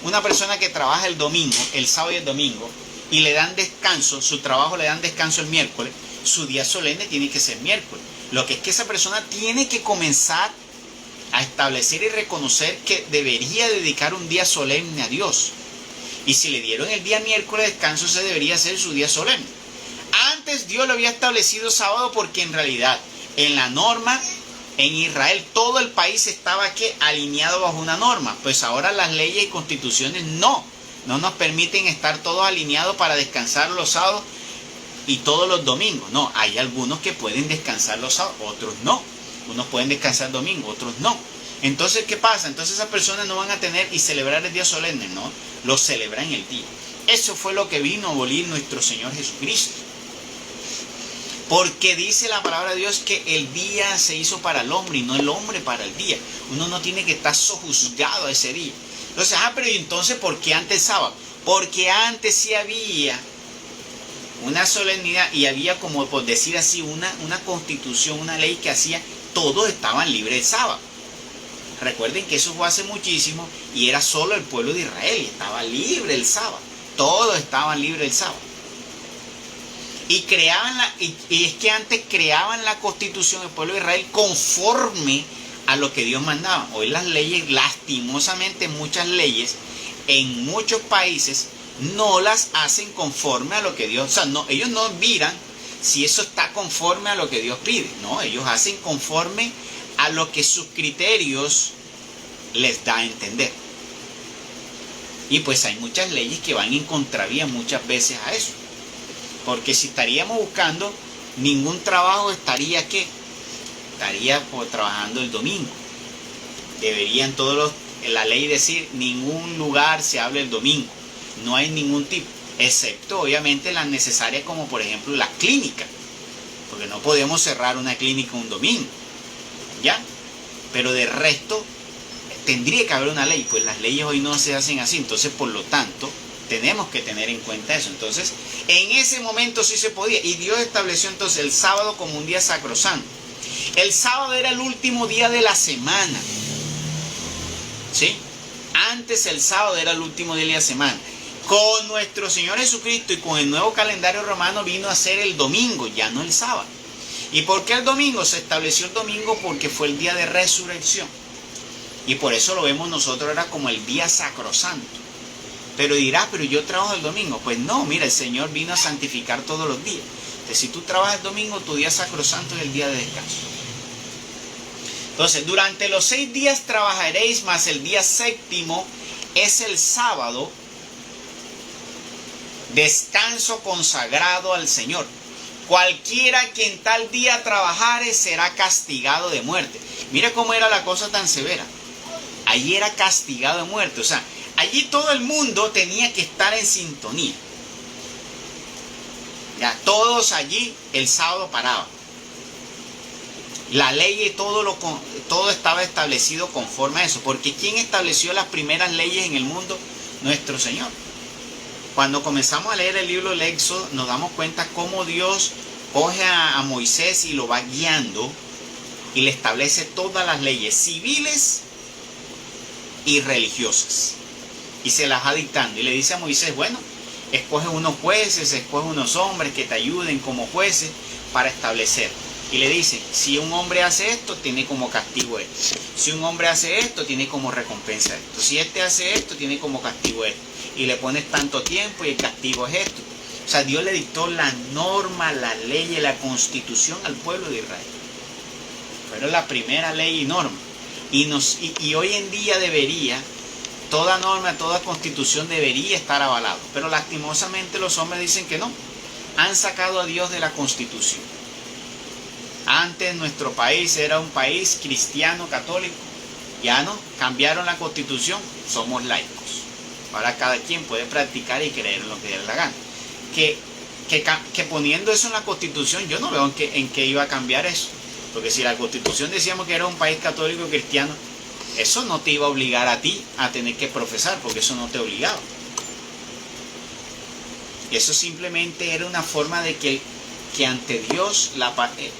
una persona que trabaja el domingo, el sábado y el domingo, y le dan descanso, su trabajo le dan descanso el miércoles, su día solemne tiene que ser miércoles. Lo que es que esa persona tiene que comenzar a establecer y reconocer que debería dedicar un día solemne a Dios. Y si le dieron el día miércoles descanso, ese debería ser su día solemne. Antes Dios lo había establecido sábado porque en realidad en la norma en Israel todo el país estaba alineado bajo una norma. Pues ahora las leyes y constituciones no nos permiten estar todos alineados para descansar los sábados y todos los domingos. No, hay algunos que pueden descansar los sábados, otros no. Unos pueden descansar domingo, otros no. Entonces, ¿qué pasa? Entonces esas personas no van a tener y celebrar el día solemne, no, lo celebran el día. Eso fue lo que vino a abolir nuestro Señor Jesucristo. Porque dice la palabra de Dios que el día se hizo para el hombre y no el hombre para el día. Uno no tiene que estar sojuzgado a ese día. Entonces, pero ¿y entonces por qué antes sábado? Porque antes sí había una solemnidad y había, como por decir así, una constitución, una ley que hacía, todos estaban libres el sábado. Recuerden que eso fue hace muchísimo y era solo el pueblo de Israel y estaba libre el sábado. Todos estaban libres el sábado. Y es que antes creaban la constitución del pueblo de Israel conforme a lo que Dios mandaba. Hoy las leyes, lastimosamente muchas leyes, en muchos países, no las hacen conforme a lo que Dios... O sea, ellos no miran si eso está conforme a lo que Dios pide. No, ellos hacen conforme a lo que sus criterios les da a entender. Y pues hay muchas leyes que van en contravía muchas veces a eso. Porque si estaríamos buscando, ningún trabajo estaría trabajando el domingo. Deberían la ley decir, ningún lugar se hable el domingo. No hay ningún tipo, excepto obviamente las necesarias como por ejemplo las clínicas. Porque no podemos cerrar una clínica un domingo. ¿Ya? Pero de resto, tendría que haber una ley. Pues las leyes hoy no se hacen así. Entonces, por lo tanto, tenemos que tener en cuenta eso. Entonces, en ese momento sí se podía. Y Dios estableció entonces el sábado como un día sacrosanto. El sábado era el último día de la semana. ¿Sí? Antes el sábado era el último día de la semana. Con nuestro Señor Jesucristo y con el nuevo calendario romano vino a ser el domingo, ya no el sábado. ¿Y por qué el domingo? Se estableció el domingo porque fue el día de resurrección. Y por eso lo vemos nosotros ahora como el día sacrosanto. Pero dirás, pero yo trabajo el domingo. Pues no, mira, el Señor vino a santificar todos los días. Entonces, si tú trabajas el domingo, tu día sacrosanto es el día de descanso. Entonces, durante los 6 días trabajaréis, mas el día séptimo es el sábado, descanso consagrado al Señor. Cualquiera que en tal día trabajare será castigado de muerte. Mira cómo era la cosa tan severa. Allí era castigado de muerte. O sea, allí todo el mundo tenía que estar en sintonía. Ya, todos allí el sábado paraban. La ley y todo estaba establecido conforme a eso. Porque ¿quién estableció las primeras leyes en el mundo? Nuestro Señor. Cuando comenzamos a leer el libro del Éxodo, nos damos cuenta cómo Dios coge a Moisés y lo va guiando y le establece todas las leyes civiles y religiosas. Y se las va dictando. Y le dice a Moisés, bueno, escoge unos jueces, escoge unos hombres que te ayuden como jueces para establecer. Y le dice, si un hombre hace esto, tiene como castigo esto. Si un hombre hace esto, tiene como recompensa esto. Si este hace esto, tiene como castigo esto. Y le pones tanto tiempo y el castigo es esto. O sea, Dios le dictó la norma, la ley y la constitución al pueblo de Israel. Fueron la primera ley y norma. Y hoy en día toda norma, toda constitución debería estar avalado. Pero lastimosamente los hombres dicen que no. Han sacado a Dios de la constitución. Antes nuestro país era un país cristiano, católico. Ya no, cambiaron la constitución, somos laicos. Ahora cada quien puede practicar y creer en lo que le dé la gana. Que que poniendo eso en la Constitución, yo no veo en qué iba a cambiar eso. Porque si la Constitución decíamos que era un país católico y cristiano, eso no te iba a obligar a ti a tener que profesar, porque eso no te obligaba. Eso simplemente era una forma de que ante Dios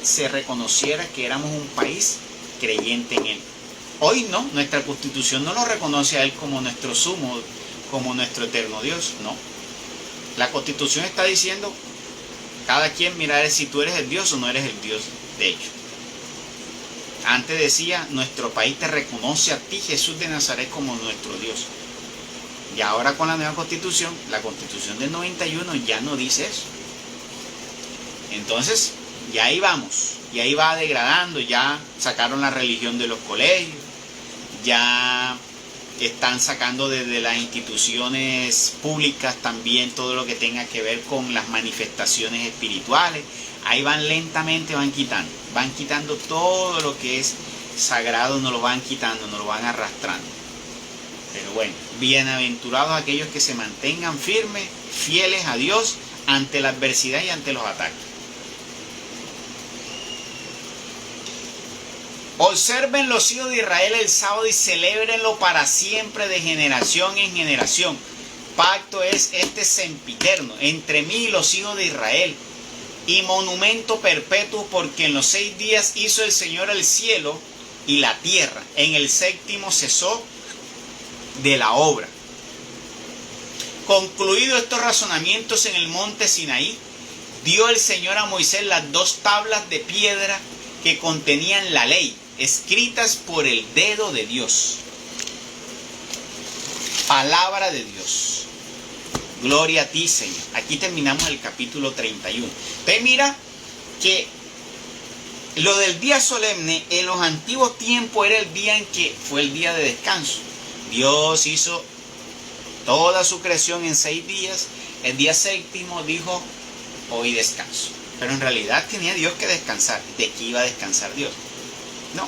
se reconociera que éramos un país creyente en Él. Hoy no, nuestra Constitución no lo reconoce a Él como nuestro sumo, como nuestro eterno Dios, no. La Constitución está diciendo, cada quien mirará si tú eres el Dios o no eres el Dios de ellos. Antes decía, nuestro país te reconoce a ti, Jesús de Nazaret, como nuestro Dios. Y ahora con la nueva Constitución, la Constitución del 91 ya no dice eso. Entonces, ya ahí vamos, y ahí va degradando, ya sacaron la religión de los colegios, ya están sacando desde las instituciones públicas también todo lo que tenga que ver con las manifestaciones espirituales. Ahí van lentamente, van quitando todo lo que es sagrado, nos lo van quitando, nos lo van arrastrando. Pero bueno, bienaventurados aquellos que se mantengan firmes, fieles a Dios ante la adversidad y ante los ataques. Observen los hijos de Israel el sábado y celébrenlo para siempre de generación en generación. Pacto es este sempiterno entre mí y los hijos de Israel, y monumento perpetuo, porque en los 6 días hizo el Señor el cielo y la tierra. En el 7º cesó de la obra. Concluidos estos razonamientos en el monte Sinaí, dio el Señor a Moisés las 2 tablas de piedra que contenían la ley, escritas por el dedo de Dios. Palabra de Dios. Gloria a ti, Señor. Aquí terminamos el capítulo 31. Entonces mira que lo del día solemne en los antiguos tiempos era el día en que fue el día de descanso. Dios hizo toda su creación en 6 días. El día 7º dijo, hoy descanso. Pero en realidad tenía Dios que descansar. ¿De qué iba a descansar Dios? No.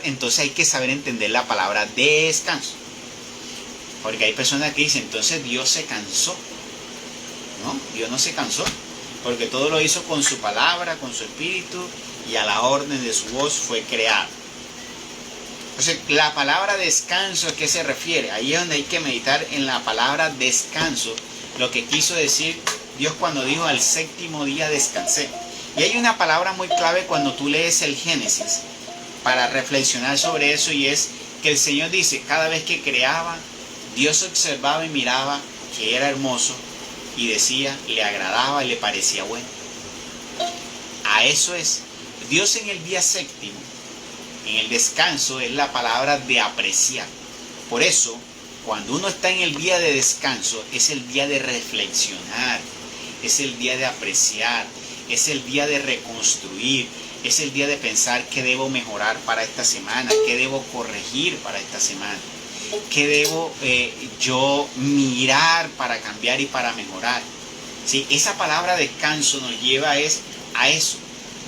Entonces hay que saber entender la palabra descanso. Porque hay personas que dicen, entonces Dios se cansó. No, Dios no se cansó. Porque todo lo hizo con su palabra, con su espíritu, y a la orden de su voz fue creado. Entonces, la palabra descanso, ¿a qué se refiere? Ahí es donde hay que meditar en la palabra descanso. Lo que quiso decir Dios cuando dijo, al 7º día descansé. Y hay una palabra muy clave cuando tú lees el Génesis, para reflexionar sobre eso, y es que el Señor dice, cada vez que creaba, Dios observaba y miraba que era hermoso y decía, le agradaba y le parecía bueno. A eso es. Dios en el día 7º, en el descanso, es la palabra de apreciar. Por eso, cuando uno está en el día de descanso, es el día de reflexionar, es el día de apreciar, es el día de reconstruir, es el día de pensar qué debo mejorar para esta semana, qué debo corregir para esta semana. ¿Qué debo yo mirar para cambiar y para mejorar? ¿Sí? Esa palabra descanso nos lleva a eso,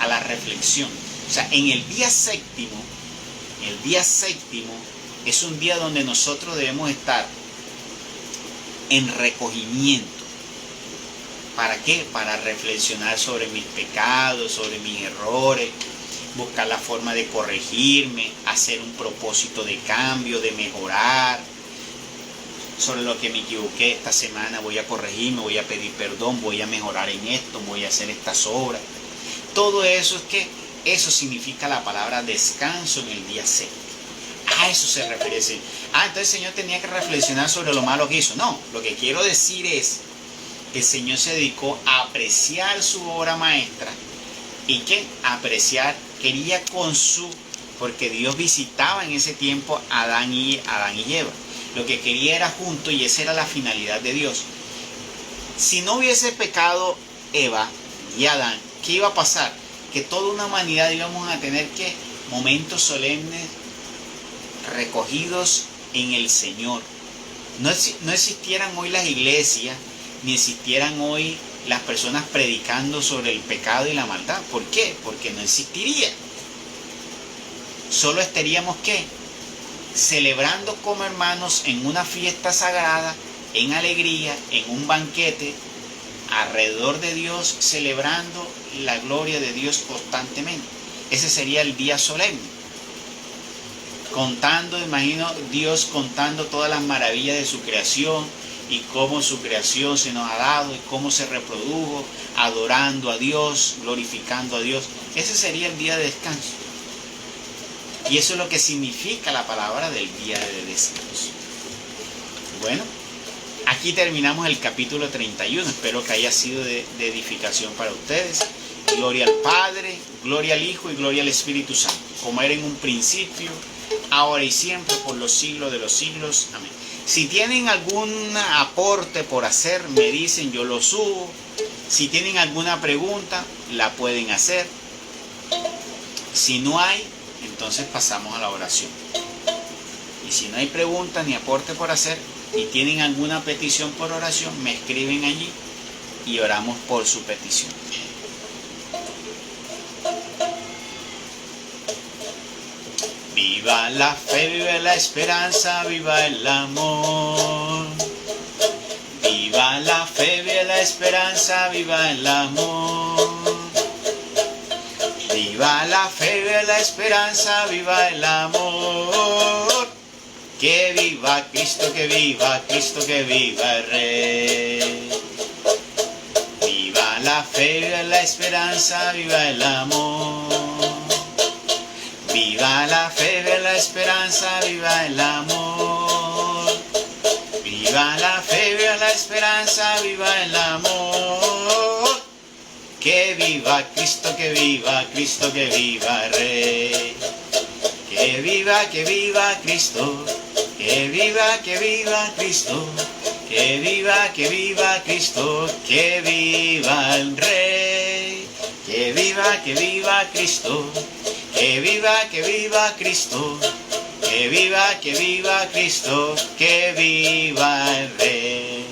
a la reflexión. O sea, en el día 7º, es un día donde nosotros debemos estar en recogimiento. ¿Para qué? Para reflexionar sobre mis pecados, sobre mis errores, buscar la forma de corregirme, hacer un propósito de cambio, de mejorar. Sobre lo que me equivoqué esta semana, voy a corregirme, voy a pedir perdón, voy a mejorar en esto, voy a hacer estas obras. Todo eso eso significa la palabra descanso en el día 7. A eso se refiere. Entonces el Señor tenía que reflexionar sobre lo malo que hizo. No, lo que quiero decir es que el Señor se dedicó a apreciar su obra maestra. ¿Y qué? Apreciar, quería porque Dios visitaba en ese tiempo a Adán y Eva. Lo que quería era junto, y esa era la finalidad de Dios. Si no hubiese pecado Eva y Adán, ¿qué iba a pasar? Que toda una humanidad íbamos a tener que momentos solemnes recogidos en el Señor. No existieran hoy las iglesias, ni existieran hoy las personas predicando sobre el pecado y la maldad. ¿Por qué? Porque no existiría. Solo estaríamos, ¿qué? Celebrando como hermanos en una fiesta sagrada, en alegría, en un banquete, alrededor de Dios, celebrando la gloria de Dios constantemente. Ese sería el día solemne. Contando, imagino Dios contando todas las maravillas de su creación y cómo su creación se nos ha dado y cómo se reprodujo, adorando a Dios, glorificando a Dios. Ese sería el día de descanso. Y eso es lo que significa la palabra del día de descanso. Bueno, aquí terminamos el capítulo 31. Espero que haya sido de edificación para ustedes. Gloria al Padre, gloria al Hijo y gloria al Espíritu Santo, como era en un principio, ahora y siempre, por los siglos de los siglos. Amén. Si tienen algún aporte por hacer, me dicen, yo lo subo. Si tienen alguna pregunta, la pueden hacer. Si no hay, entonces pasamos a la oración. Y si no hay pregunta ni aporte por hacer y tienen alguna petición por oración, me escriben allí y oramos por su petición. Viva la fe, viva la esperanza, viva el amor. Viva la fe, viva la esperanza, viva el amor. Viva la fe, viva la esperanza, viva el amor. Que viva Cristo, que viva Cristo, que viva el Rey. Viva la fe, viva la esperanza, viva el amor. Viva la fe, viva la esperanza, viva el amor. Viva la fe, viva la esperanza, viva el amor. Que viva Cristo, que viva Cristo, que viva el Rey. Que viva Cristo. Que viva Cristo. Que viva Cristo. Que viva el Rey. Que viva Cristo. Que viva Cristo, que viva Cristo, que viva el Rey.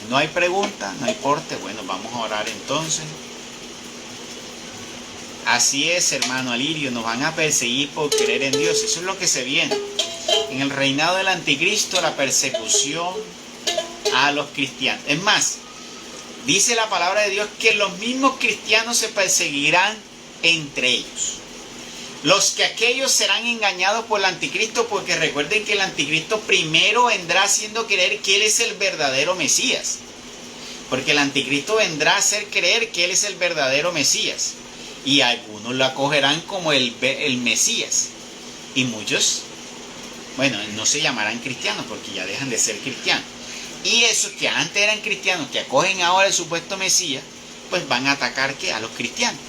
No hay pregunta, no hay porte. Bueno, vamos a orar entonces. Así es, hermano Alirio, nos van a perseguir por creer en Dios. Eso es lo que se viene. En el reinado del anticristo, la persecución a los cristianos. Es más, dice la palabra de Dios que los mismos cristianos se perseguirán entre ellos. Los que aquellos serán engañados por el anticristo, porque recuerden que el anticristo primero vendrá haciendo creer que él es el verdadero Mesías. Porque el anticristo vendrá a hacer creer que él es el verdadero Mesías. Y algunos lo acogerán como el Mesías. Y muchos, bueno, no se llamarán cristianos porque ya dejan de ser cristianos. Y esos que antes eran cristianos, que acogen ahora el supuesto Mesías, pues van a atacar ¿qué? A los cristianos.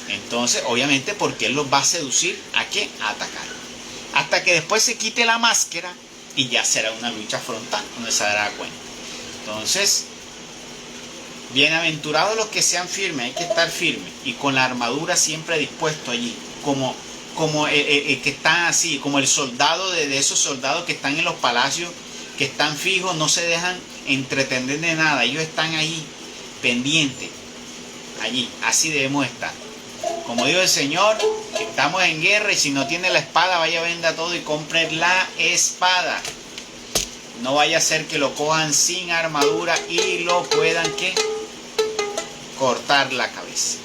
Entonces, obviamente, porque él los va a seducir ¿a qué? A atacar. Hasta que después se quite la máscara y ya será una lucha frontal, donde se dará cuenta. Entonces, bienaventurados los que sean firmes, hay que estar firmes y con la armadura siempre dispuesto allí, como el que está así, como el soldado de esos soldados que están en los palacios, que están fijos, no se dejan entretener de nada, ellos están ahí, pendientes, allí, así debemos estar. Como dijo el Señor, estamos en guerra y si no tiene la espada, vaya, venda todo y compre la espada. No vaya a ser que lo cojan sin armadura y lo puedan ¿qué? Cortar la cabeza.